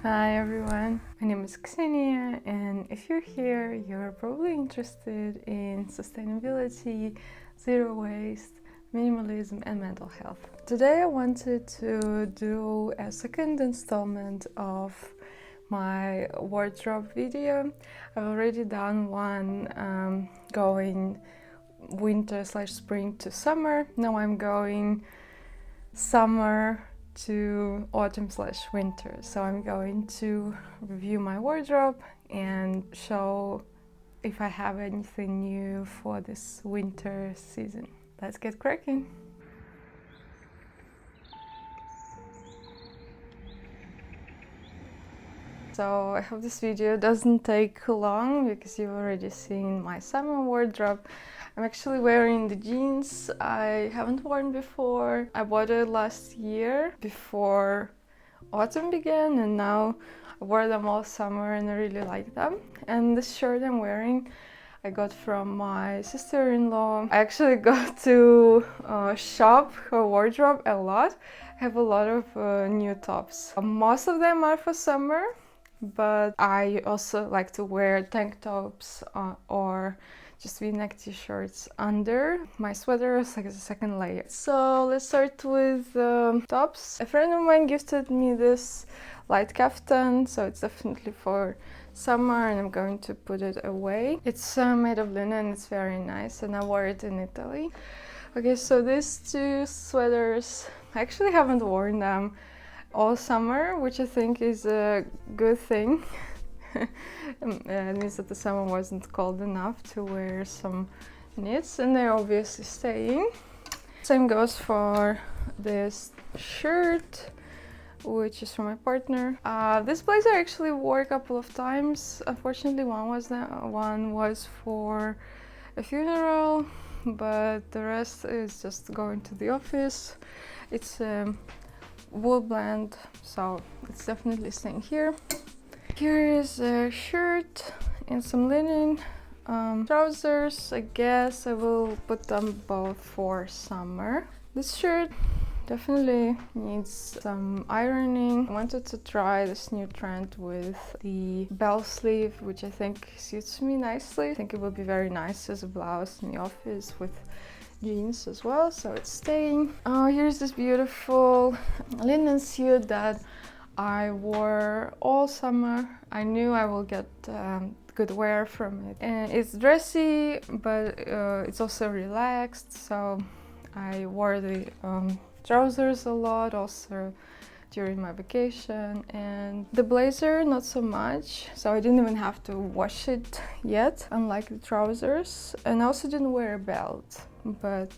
Hi everyone, my name is Ksenia, and if you're here, you're probably interested in sustainability, zero waste, minimalism, and mental health. Today I wanted to do a second installment of my wardrobe video. I've already done one going winter/spring to summer. Now I'm going summer to autumn/winter. So I'm going to review my wardrobe and show if I have anything new for this winter season. Let's get cracking. So I hope this video doesn't take long because you've already seen my summer wardrobe. I'm actually wearing the jeans I haven't worn before. I bought it last year before autumn began, and now I wore them all summer and I really like them. And this shirt I'm wearing I got from my sister-in-law. I actually got to shop her wardrobe a lot. I have a lot of new tops. Most of them are for summer, but I also like to wear tank tops or just v-neck t-shirts under my sweaters, like as a second layer. So let's start with tops. A friend of mine gifted me this light kaftan, so it's definitely for summer, and I'm going to put it away. It's made of linen, it's very nice, and I wore it in Italy. Okay, so these two sweaters, I actually haven't worn them all summer, which I think is a good thing. It means that the summer wasn't cold enough to wear some knits, and they're obviously staying. Same goes for this shirt, which is from my partner. This blazer I actually wore a couple of times. Unfortunately, one was for a funeral, but the rest is just going to the office. It's wool blend, so it's definitely staying here. Here is a shirt and some linen. Trousers, I guess I will put them both for summer. This shirt definitely needs some ironing. I wanted to try this new trend with the bell sleeve, which I think suits me nicely. I think it will be very nice as a blouse in the office with jeans as well, so it's staying. Oh, here's this beautiful linen suit that I wore all summer. I knew I will get good wear from it. And it's dressy, but it's also relaxed, so I wore the trousers a lot also during my vacation, and the blazer not so much, so I didn't even have to wash it yet, unlike the trousers. And I also didn't wear a belt, but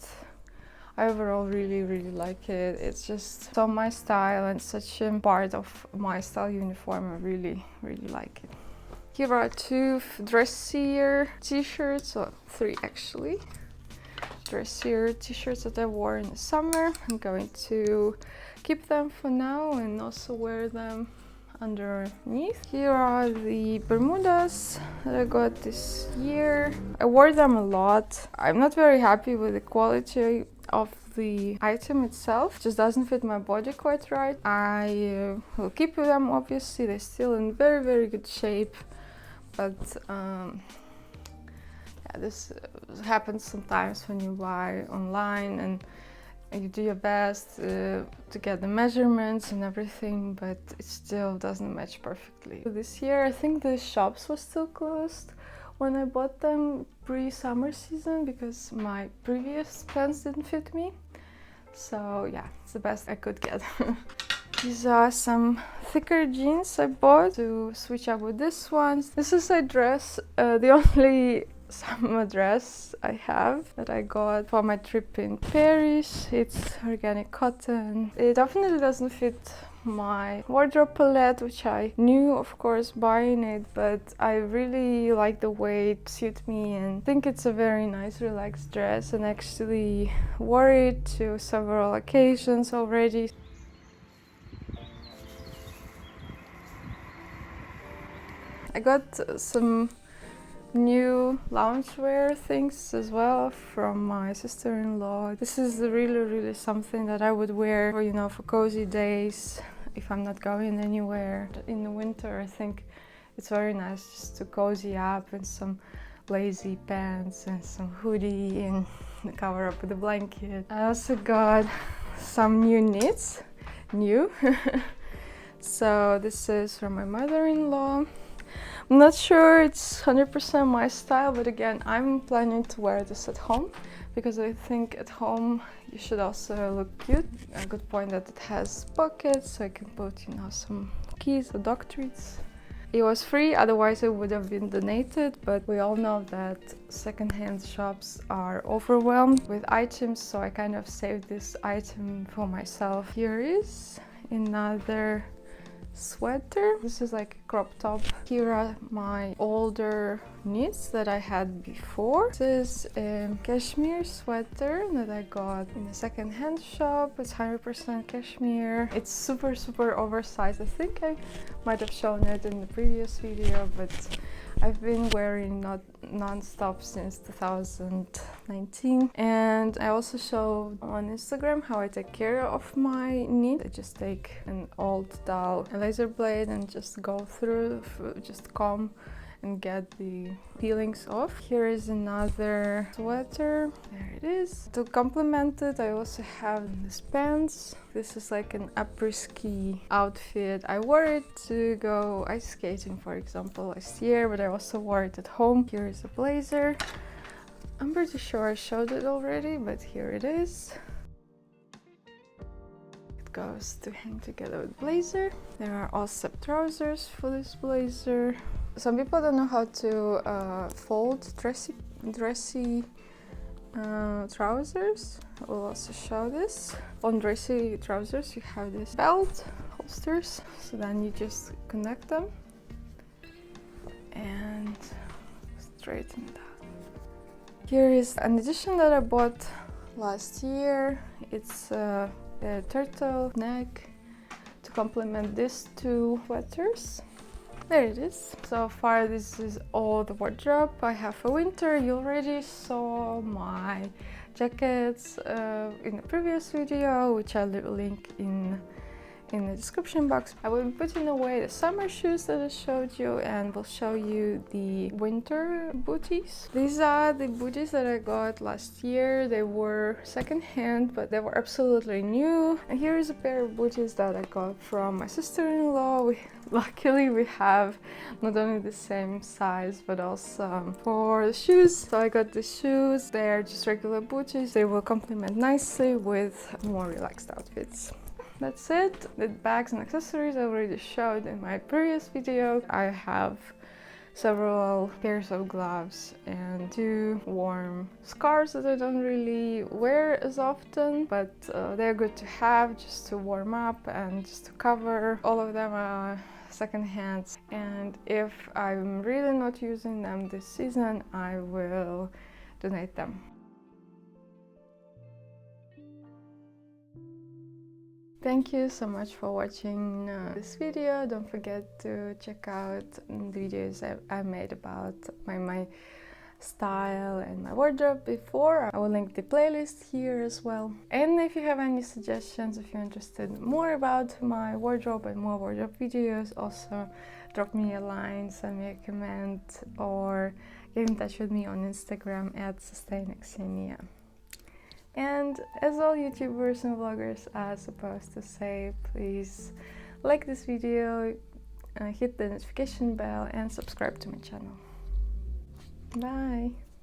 I overall really like it. It's just so my style and such a part of my style uniform. I really like it. Here are two dressier t-shirts, or three actually. Dressier t-shirts that I wore in the summer. I'm going to keep them for now and also wear them underneath. Here are the Bermudas that I got this year. I wore them a lot. I'm not very happy with the quality of the item itself. It just doesn't fit my body quite right. I will keep them, obviously. They're still in very good shape, but yeah, this happens sometimes when you buy online and you do your best to get the measurements and everything, but it still doesn't match perfectly. This year I think the shops were still closed when I bought them pre-summer season because my previous pants didn't fit me. So yeah, it's the best I could get. These are some thicker jeans I bought to switch up with this one. This is a dress, the only summer dress I have that I got for my trip in Paris. It's organic cotton. It definitely doesn't fit my wardrobe palette, which I knew of course buying it, but I really like the way it suits me and think it's a very nice relaxed dress, and actually wore it to several occasions already. I got some new loungewear things as well from my sister-in-law. This is really something that I would wear for, for cozy days if I'm not going anywhere. In the winter, I think it's very nice just to cozy up in some lazy pants and some hoodie and cover up with a blanket. I also got some new knits, so this is from my mother-in-law. I'm not sure it's 100% my style, but again, I'm planning to wear this at home because I think at home you should also look cute. A good point that it has pockets, so I can put, you know, some keys or dog treats. It was free, otherwise it would have been donated, but we all know that secondhand shops are overwhelmed with items, so I kind of saved this item for myself. Here is another sweater. This is like a crop top. Here are my older knits that I had before. This is a cashmere sweater that I got in a second-hand shop. It's 100% cashmere. It's super oversized. I think I might have shown it in the previous video, but I've been wearing not non-stop since 2019, and I also showed on Instagram how I take care of my knit. I just take an old dowel, a laser blade, and just go through, just comb and get the peelings off. Here is another sweater. There it is. To complement it, I also have these pants. This is like an après-ski outfit. I wore it to go ice skating, for example, last year, but I also wore it at home. Here is a blazer. I'm pretty sure I showed it already, but here it is. It goes to hang together with blazer. There are also trousers for this blazer. Some people don't know how to fold dressy trousers. I will also show this. On dressy trousers you have this belt holsters, so then you just connect them and straighten it out. Here is an edition that I bought last year. It's a turtle neck to complement these two sweaters. There it is. So far this is all the wardrobe I have for winter. You already saw my jackets in the previous video, which I'll link in the description box. I will be putting away the summer shoes that I showed you, and will show you the winter booties. These are the booties that I got last year. They were second-hand, but they were absolutely new. And here is a pair of booties that I got from my sister-in-law. Luckily we have not only the same size, but also for the shoes. So I got the shoes. They're just regular booties. They will complement nicely with more relaxed outfits. That's it. The bags and accessories I already showed in my previous video. I have several pairs of gloves and 2 warm scarves that I don't really wear as often, but they're good to have just to warm up and just to cover. All of them are second-hand, and if I'm really not using them this season, I will donate them. Thank you so much for watching this video. Don't forget to check out the videos I made about my style and my wardrobe before. I will link the playlist here as well. And if you have any suggestions, if you're interested more about my wardrobe and more wardrobe videos, also drop me a line, send me a comment, or get in touch with me on Instagram @SustainXenia. And as all YouTubers and vloggers are supposed to say, please like this video, hit the notification bell, and subscribe to my channel. Bye!